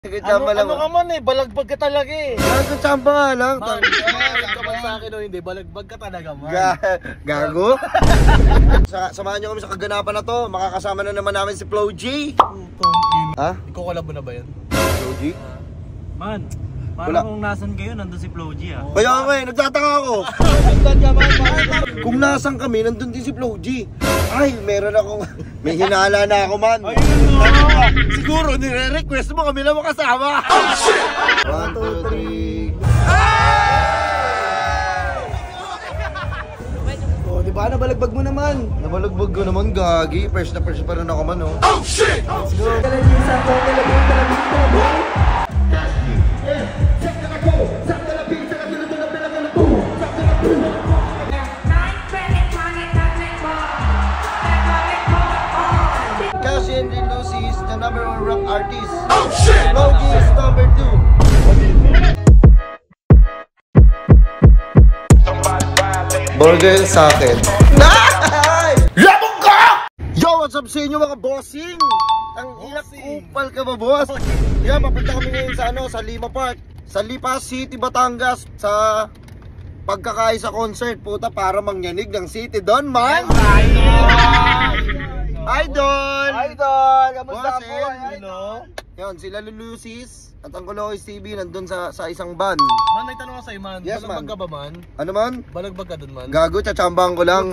Ano ka man eh, balagbag ka talaga eh. Tsamba nga lang. Galit ka man sa akin o hindi, balagbag ka talaga man. Gago? Samahan nyo kami sa kaganapan na to. Makakasama na naman namin si Flo G. Ha? Ikaw collab mo na ba yan? Flo G? Man, parang kung nasan kayo, nandun si Flo G ah. Kaya nga eh, nagtataka ako. Kung nasan kami, nandun din si Flo G. Ay, meron akong... May hinala na ako man. Siguro nire-request mo kami na makasama. 1, 2, 3. Oh, di ba nabalagbag mo naman? Nabalagbag ko naman, gagi. First na first pa rin ako man, oh. Oh shit! Let's go! Cassie and Lucy is the #1 rap artist. Oh shit! Flo G is number 2. Burger sa akin. Labog ka! Yo, what's up sa inyo mga bossing? Ang inak kupal ka ba, boss? Yan, papunta kami ngayon sa sa Lima Park, sa Lipa City, Batangas, sa pagkakaisa concert, puta, para mangyanig ng City Don, man! Idol! Kamusta ka po? Yan, sila Lulusis at ang Kulois TV nandun sa isang van. Man, may tanong ako sa'yo man. Yes, balagbag man. ka ba man? Ano man? Balagbag ka dun man? Gago, tsatsambahan ko lang.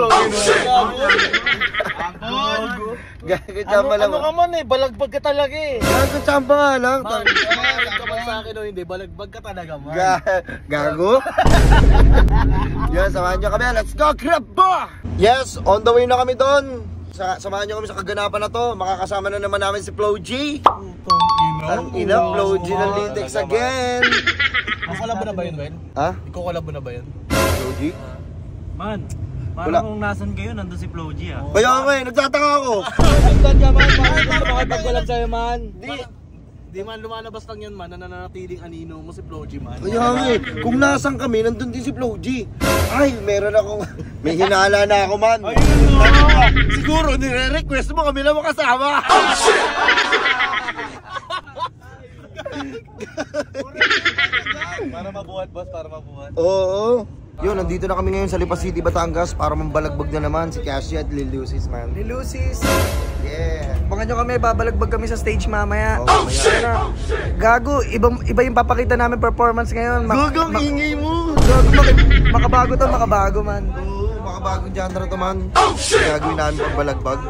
Gago, tsamba lang. Ano ka man eh, balagbag ka talaga eh. Gago, tsamba nga lang. Galit ka man sa akin o hindi, balagbag ka talaga man. Gago? Yan, samahan nyo kami. Let's go, grab ba! Yes, on the way na kami doon. Samahan nyo kami sa kaganapan na to. Makakasama na naman namin si Flo G. Ang ina, Flo G ng Litex again. Collab mo na ba yun, Wen? Ha? Ikaw collab mo na ba yun? Flo G? Man, parang kung nasan kayo, nandun si Flo G ah. Kaya nga eh, nagtataka ako. Nagtan ka man, gusto makipag-collab sa'yo man. Di man, lumalabas lang yan man, na nananatiling anino mo si Flo G man. Kaya nga eh, kung nasan kami, nandun din si Flo G. Ay, meron akong... May hinala na ako man. Siguro nire-request mo kami na makasama. Para mabuhat boss, para mabuhat. Oo. Yun, nandito na kami ngayon sa Lipa City, Batangas para mambalagbag na naman si Cassie at Lil Lucis, man. Lil Lucis! Yeah. Abangan nyo kami, babalagbag kami sa stage mamaya. Oh, mamaya. Gago, iba yung papakita namin performance ngayon. Gugong ingay mo. Gago, makabago to, makabago man. Oo, makabagong genre to man. Gagawin namin pagbalagbag.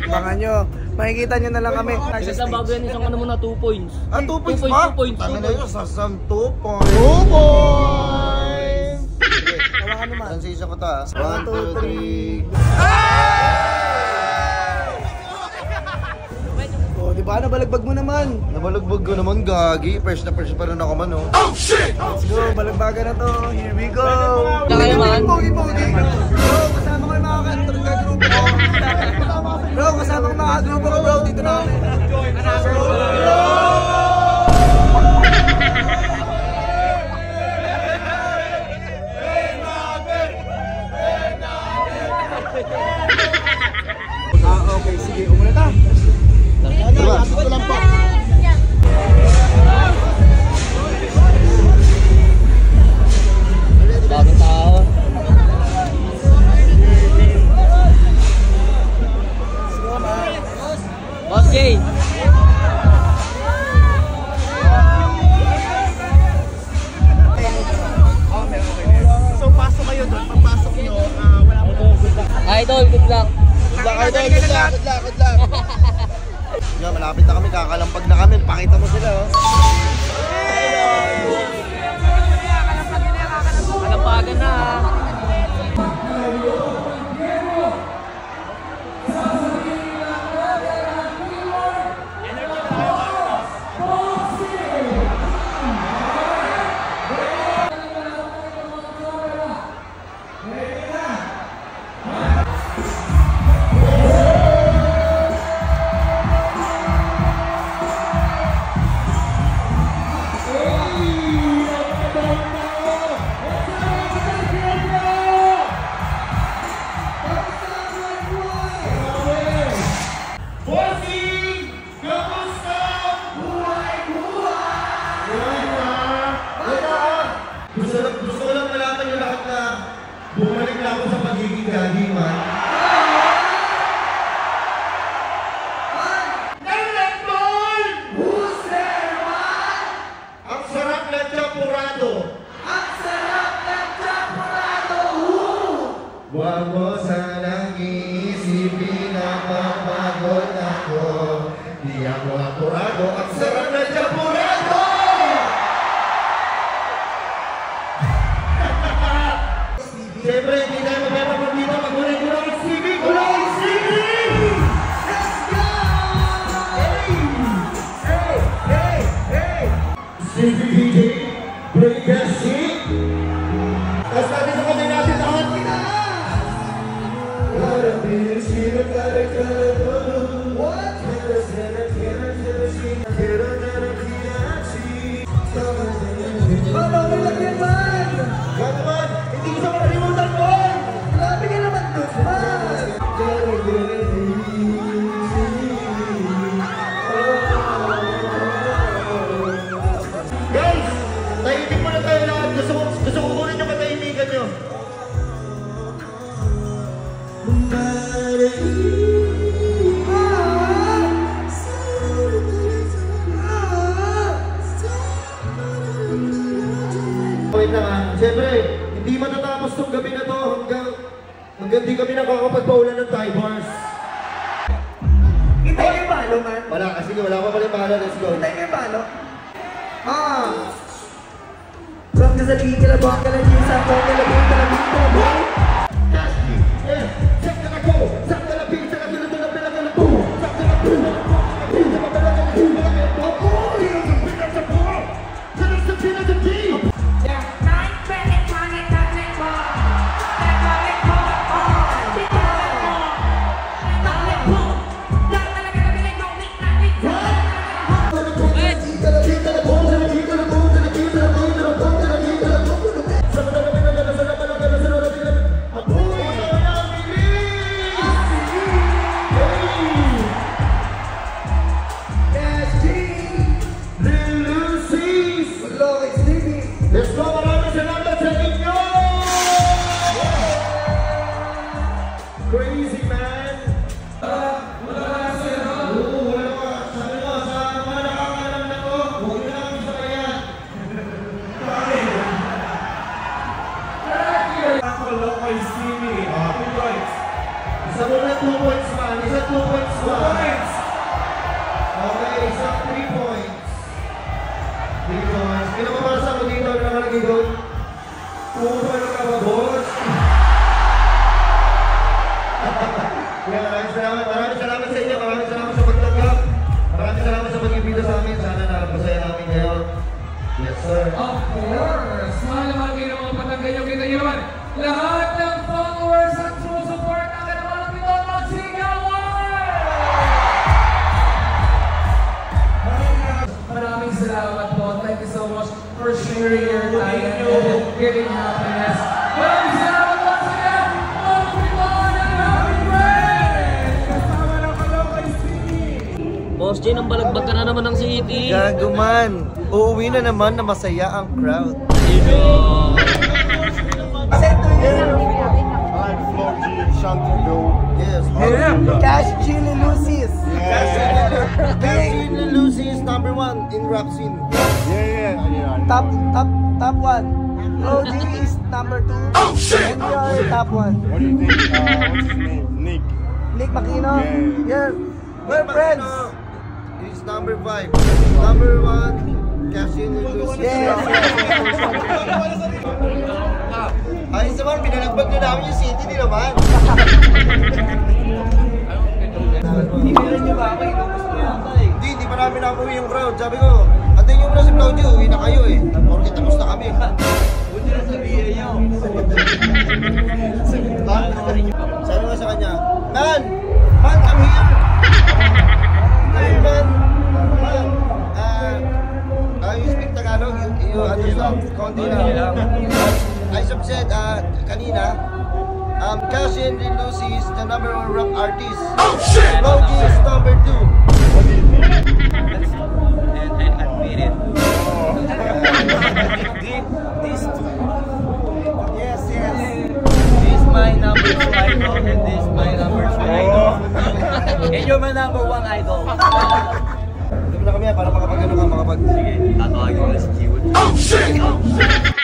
Abangan nyo, makikita nyo na lang kami. Sa bago yan, isang ano muna 2 points. Ah, 2 points 2 ba? points. Tangin na yun, sasam 2 points. 2 points! Hawakan naman. Transition ko to ha. 1, 2, 3. Oh, di ba nabalagbag mo naman? Nabalagbag ko naman, gagi. First na first pa rin ako man, oh. Oh shit! Let's go, balagbagan na to. Here we go! Na kayo man? Pogi! Bro, kasama ko yung mga ka-grupo ko. Bro, kasama ko yung mga grupo ko, bro. Dito na kami. Okay, sige. Umuna ta. Diba? Ito lang po. Bagong tao. Boss Jay. So, pasok kayo doon. Pagpasok nyo, wala mo. Idol, good luck. Good luck. Yan, malapit na kami. Kakalampag na kami. Pakita mo sila, oh. Kalampagan na. balik na ako sa pagiging gagi, man. Ang sarap ng champurado. Huwag mo sanang iisipin na mapagod ako. Di ako apurado. Ang sarap ng champurado! Siyempre, hindi tayo magpapagod dito. Magulay-gulay ang CV! Gulay ang CV! Let's go! Hey! CV DJ, break that shit! Tapos natin sa kamay natin lahat. Paano may lagyan man? Ganaman, hindi ko sa makalimutan ko! Grabe ka naman doon man! Guys, tahimik muna tayo lahat. Gusto ko kunin yung katahimikan nyo. Wait lang ha. Siyempre, hindi matatapos tong gabi na to hanggang di kami nakakapagpaulan ng Thai bars. Kita yung balo man? Wala, kasi wala pa pala yung bahala. Let's go. Kita yung balo? Bang ka sa tigil, bang ka na din sa bang ka na din, talabing, talabing. Casty, check ka na ko. Sak ka na pin, sak ka na doon na pila ka na po. Sak ka na pin, sak ka na pin, sak ka na pin, sak ka na pin, sak ka na pin, sak ka na pin, sak ka na pin. Let's go, maraming salamat sa inyo! Crazy man! Wala ka. Sabi ko, sa mga nakakalam na ko, huwag na kami sa kaya. Isa mo na 2 points man, isa 2 points man. Okay, isa 3 points. 3 points. Pinapabasa ko dito, nakalagay doon. Pumupala ka ba, boss? Kaya maraming salamat sa inyo, maraming salamat sa pagtanggap. Maraming salamat sa pag-ibig sa amin. Sana nakapasaya namin kayo. Yes, sir. Of course! Mahal naman kayo ng mga patanggan nyo. Kita nyo naman, lahat ng followers at true support natin naman ang ito magsigawan! Maraming salamat po. Thank you so much for sharing your time and giving happiness. Maraming salamat once again! Everyone and happy friends! Kasama na kayo kay Stevie! Boss J, nang balagbag ka na naman ng city. Gago man. Uuwi na naman na masaya ang crowd. Yes. Cash Chili Lucy's. Cash Chili Lucy's number 1 in rap scene. Top 1. Flo G is number 2. Oh shit! And you're top 1. What do you think? What's his name? Nick. Nick Makino. Yeah. We're friends. He's number 5. Number 1, Cash Chili Lucy's. Yes. Ayos naman, pinalagbag na namin yung city, di naman. Ibilan nyo ba ako? Inubos mo yata eh. Hindi pa namin nakuwi yung crowd. Sabi ko, antayin nyo muna si Claudio, uwi na kayo eh. Porque tapos na kami. Buti na sabihin nyo. Sabi nga sa kanya, Man, come here. Hey, man. You speak Tagalog? You understand? Konti lang. I said kanina, Cash and Lucy is the number 1 rap artist. Oh shit! Logi is number 2. What do you think? And I admit it. These two. Yes. These idol, and this is my number 2 idol. And you're my number 1 idol. Dito na kami para makapag-ano ka, makapag... Sige, tatawagin ko na si Kiwood. Oh shit!